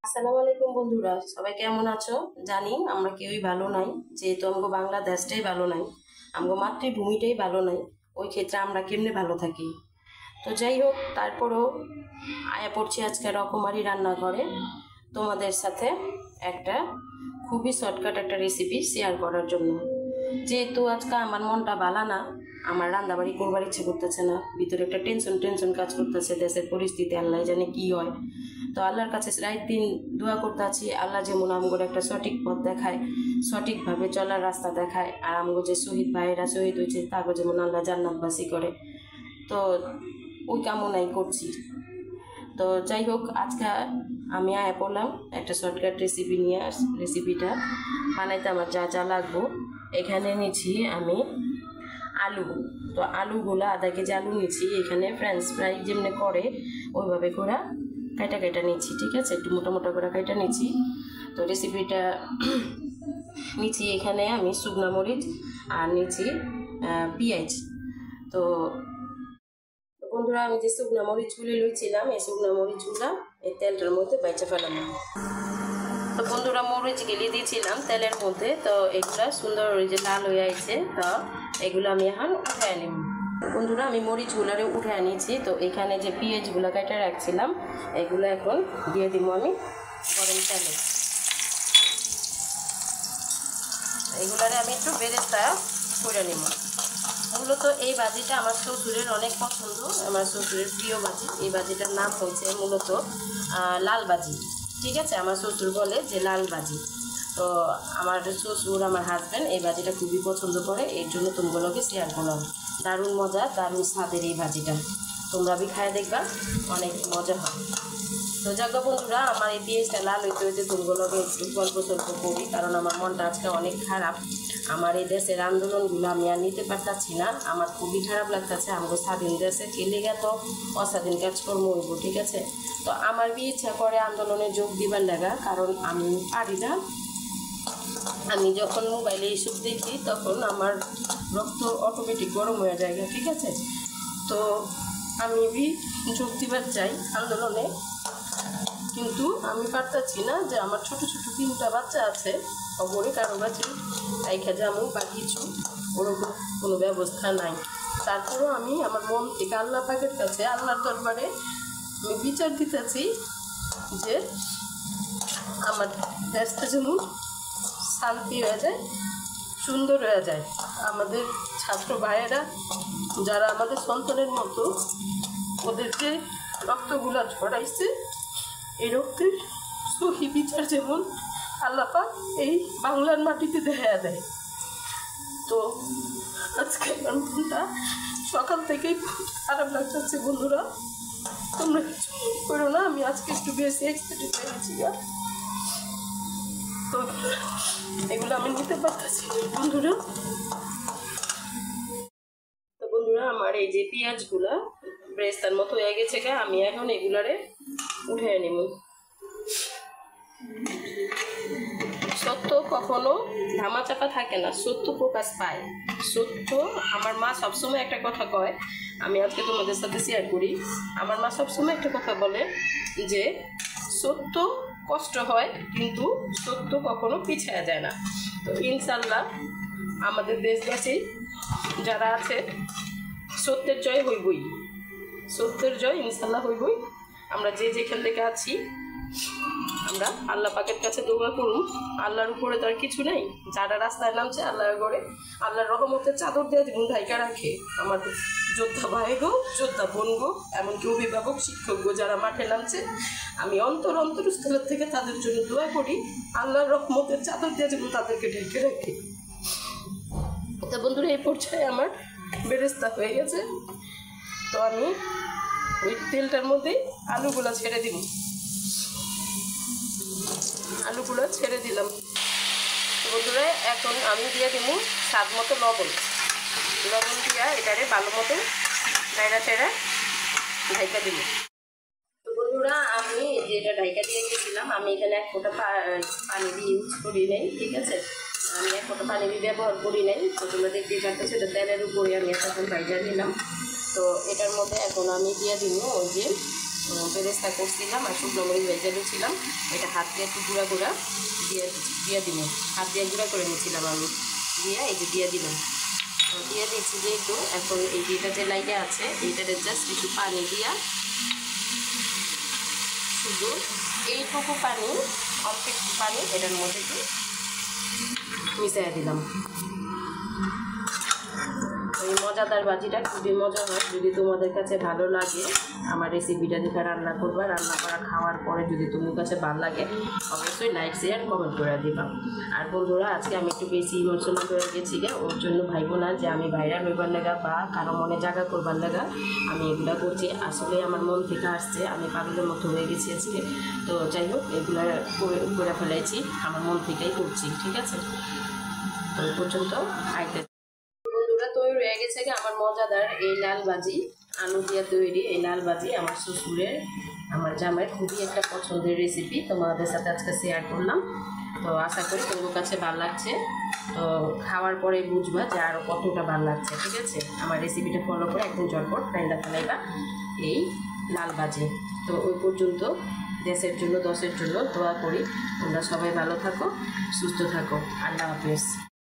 আসসালামু আলাইকুম বন্ধুরা, সবাই কেমন আছো? জানি আমরা কেউই ভালো নাই, যেহেতু আমাকে বাংলাদেশটাই ভালো নাই, আমাকে মাতৃভূমিটাই ভালো নাই। ওই ক্ষেত্রে আমরা কেমনে ভালো থাকি? তো যাই হোক, তারপরেও আয়া পড়ছি আজকে রকমারি রান্নাঘরে তোমাদের সাথে একটা খুবই শর্টকাট একটা রেসিপি শেয়ার করার জন্য। যেহেতু আজকে আমার মনটা ভালো না, আমার রান্নাবাড়ি করবার ইচ্ছে করতেছে না, ভিতরে একটা টেনশন টেনশন কাজ করতেছে, দেশের পরিস্থিতি আল্লাহ জানে কি হয়। তো আল্লাহর কাছে রাত দিন দোয়া করতে আছি, আল্লাহ যেমন আমগোর একটা সঠিক পথ দেখায়, সঠিকভাবে চলার রাস্তা দেখায়, আর আমগো যে শহীদ ভাইয়েরা শহীদ হয়েছে তাকে যেমন আল্লাহ জান্নাতবাসী করে। তো ওই কামনাই করছি। তো যাই হোক, আজকে আমি আয়া পড়লাম একটা শর্টকাট রেসিপি নিয়ে। রেসিপিটা বানাইতে আমার যা যা লাগবো, এখানে নিচ্ছি আমি আলু। তো আলুগুলো আধা কেজি আলু নিচ্ছি, এখানে ফ্রেঞ্চ ফ্রাই যেমনি করে ওইভাবে করে কাইটা কাইটা নিচ্ছি, ঠিক আছে, একটু মোটা মোটা করে কাইটা নিচ্ছি। তো রেসিপিটা নিচ্ছি এখানে আমি শুকনা মরিচ আর নিচ্ছি পেঁয়াজ। তো বন্ধুরা, আমি যে শুকনা মরিচগুলি লইছিলাম, এই শুকনা মরিচগুলা এই তেলটার মধ্যে বাইচা ফেলাম। তো বন্ধুরা, মরিচ গেলিয়ে দিয়েছিলাম তেলের মধ্যে, তো এগুলা সুন্দর ওই যে লাল হয়ে আছে। তো এগুলো আমি এখন উঠে নিব। বন্ধুরা, আমি মরিচগুলারে উঠে নিয়েছি। তো এখানে যে পেঁয়াজগুলো কেটে রাখছিলাম এগুলো এখন দিয়ে দিব আমি গরম তেলে। এগুলারে আমি একটু বেরেস্তা করে নিব। মূলত এই ভাজিটা আমার শ্বশুরের অনেক পছন্দ, আমার শ্বশুরের প্রিয় ভাজি। এই ভাজিটার নাম হয়েছে মূলত লাল ভাজি, ঠিক আছে। আমার শ্বশুর বলে যে লাল ভাজি। তো আমার শ্বশুর, আমার হাজব্যান্ড এই ভাজিটা খুবই পছন্দ করে, এর জন্য তোমাগুলোকে শেয়ার করলাম। দারুণ মজা, দারুণ স্বাদের এই ভাজিটা, তোমরা বি খায় দেখবা, অনেক মজা হয়। তো যাগো বন্ধুরা, আমার এই পেঁয়াজটা লাল হইতে হইতে তোমাগুলোকে একটু গল্প সল্প করি, কারণ আমার মনটা আজকে অনেক খারাপ। আমার এই দেশের আন্দোলনগুলো আমি আর নিতে পারতাছি না, আমার খুবই খারাপ লাগতেছে। আমাকে স্বাধীন দেশে কেলে গেত অস্বাধীন কাজকর্ম হইব, ঠিক আছে। তো আমার বি ইচ্ছা করে আন্দোলনে যোগ দিবার লাগা, কারণ আমি পারি না। আমি যখন মোবাইলে এইসব দেখি তখন আমার রক্ত অটোমেটিক গরম হয়ে যায়, ঠিক আছে। তো আমি বি যোগ দিবার চাই আন্দোলনে, কিন্তু আমি পারতাছি না। যে আমার ছোট ছোট 3টা বাচ্চা আছে, খবরে কারো কাছে রাইখা যাবো বা কিছু, ওরকম কোনো ব্যবস্থা নাই। তারপরেও আমি আমার মন থেকে আল্লাহ পাকের কাছে, আল্লাহর দরবারে আমি বিচার দিতেছি যে আমার দেশটা যেমন শান্তি হয়ে যায়, সুন্দর হয়ে যায়। আমাদের ছাত্র ভাইয়েরা যারা আমাদের সন্তানের মতো, ওদের যে রক্তগুলা ঝরাইছে, এই রক্তের সহি বিচার যেমন আল্লাহ পাক এই বাংলার মাটিতে দেখা দেয়। তো আজকে আমার মনটা সকাল থেকেই খারাপ লাগতেছে। বন্ধুরা, তোমরা কিছু করো না, আমি আজকে একটু বেশি এক্সাইটেড হয়ে গেছি। তো এগুলো আমি নিতে পারতেছি বন্ধুরা। তো বন্ধুরা, আমার এই যে পেঁয়াজগুলা ব্রেস্তার মতো হয়ে গেছে, আমি এখন এগুলারে উঠে নিব। সত্য কখনো ধামাচাপা থাকে না, সত্য প্রকাশ পায়। সত্য, আমার মা সবসময় একটা কথা কয়, আমি আজকে তোমাদের সাথে শেয়ার করি। আমার মা সবসময় একটা কথা বলে যে সত্য কষ্ট হয়, কিন্তু সত্য কখনো পিছিয়ে যায় না। তো ইনশাল্লাহ আমাদের দেশবাসী যারা আছে, সত্যের জয় হইবই, সত্যের জয় ইনশাল্লাহ হইবই। আমরা যে যেখান থেকে আছি, আমরা আল্লাহ পাকের কাছে দোয়া করুন। আল্লাহর উপরে তো আর কিছু নেই। যারা রাস্তায় নামছে আল্লাহর ঘরে, আল্লাহর রহমতের চাদর দিয়ে যেমন ঢাইকা রাখে আমাদের যোদ্ধা ভাই গো, যোদ্ধা বোন গো, এমনকি অভিভাবক শিক্ষক গো, যারা মাঠে নামছে, আমি অন্তরস্থলের থেকে তাদের জন্য দোয়া করি, আল্লাহর রহমতের চাদর দিয়ে যেমন তাদেরকে ঢেকে রাখে। তো বন্ধুরা, এই পর্যায়ে আমার বেরেস্তা হয়ে গেছে। তো আমি ওই তেলটার মধ্যে আলুগুলা ছেড়ে দিব। আলুগুলো ছেড়ে দিলাম বন্ধুরা। এখন আমি দিয়ে দিব স্বাদ মতো লবণ। লবণ দিয়া এটারে ভালো মতো নাইড়া চেড়া ঢাইকা দিব। তো বন্ধুরা, আমি যেটা ঢাইকা দিয়ে গেছিলাম, আমি এখানে 1 ফোঁটা পানি দিয়ে ইউজ করি নাই, ঠিক আছে। আমি 1 ফোঁটা পানি দিয়ে ব্যবহার করি নাই। তো তোমরা দেখতেই পাচ্ছ, সেটা তেলের উপরে আমি এখন ভাইজা নিলাম। তো এটার মধ্যে এখন আমি দিয়ে দিব ওই যে বেরেস্তা করছিলাম আর শুকনো মরিচ ভেজে ছিলাম, এটা হাত দিয়ে একটু গুঁড়া গুঁড়া দিয়ে দিন, হাত দিয়ে গুঁড়া করে নিয়েছিলাম আমি, দিয়ে এই যে দিয়ে দিলাম। তো দিয়ে দিচ্ছি যেহেতু, এখন এই যেটা যে লাইটে আছে এইটাতে জাস্ট একটু পানি দিয়া, শুধু এইটুকু পানি, অল্প একটু পানি এটার মধ্যে একটু মিশিয়ে দিলাম। এই মজাদার ভাজিটা খুবই মজা হয়। যদি তোমাদের কাছে ভালো লাগে আমার রেসিপিটা যেটা রান্না করবা, রান্না করা খাওয়ার পরে যদি তোমার কাছে ভালো লাগে অবশ্যই লাইক শেয়ার কমেন্ট করে দিবা। আর বন্ধুরা, আজকে আমি একটু বেশি ইমোশনাল হয়ে গেছি গে, ওর জন্য ভাইবো না যে আমি ভাইরাল হইবার লেগা বা কারো মনে জায়গা করবার লেগা আমি এগুলা করছি। আসলে আমার মন থেকে আসছে, আমি পাগলের মতো হয়ে গেছি আজকে। তো যাই হোক, এগুলা করে ফেলেছি, আমার মন থেকেই করছি, ঠিক আছে। তো এই পর্যন্ত আইতে বন্ধুরা, তৈরি হয়ে গেছে আমার মজাদার এই লাল ভাজি, আলু দিয়ে তৈরি এই লাল ভাজি। আমার শ্বশুরের, আমার জামাইয়ের খুবই একটা পছন্দের রেসিপি, তোমাদের সাথে আজকে শেয়ার করলাম। তো আশা করি তোমার কাছে ভালো লাগছে। তো খাওয়ার পরে বুঝবা যে আরও কতটা ভালো লাগছে, ঠিক আছে। আমার রেসিপিটা ফলো করে একদম ঝটপট রান্না ফেলাইবা এই লাল ভাজি। তো ওই পর্যন্ত দেশের জন্য, দশের জন্য দোয়া করি। তোমরা সবাই ভালো থাকো, সুস্থ থাকো। আল্লাহ হাফেজ।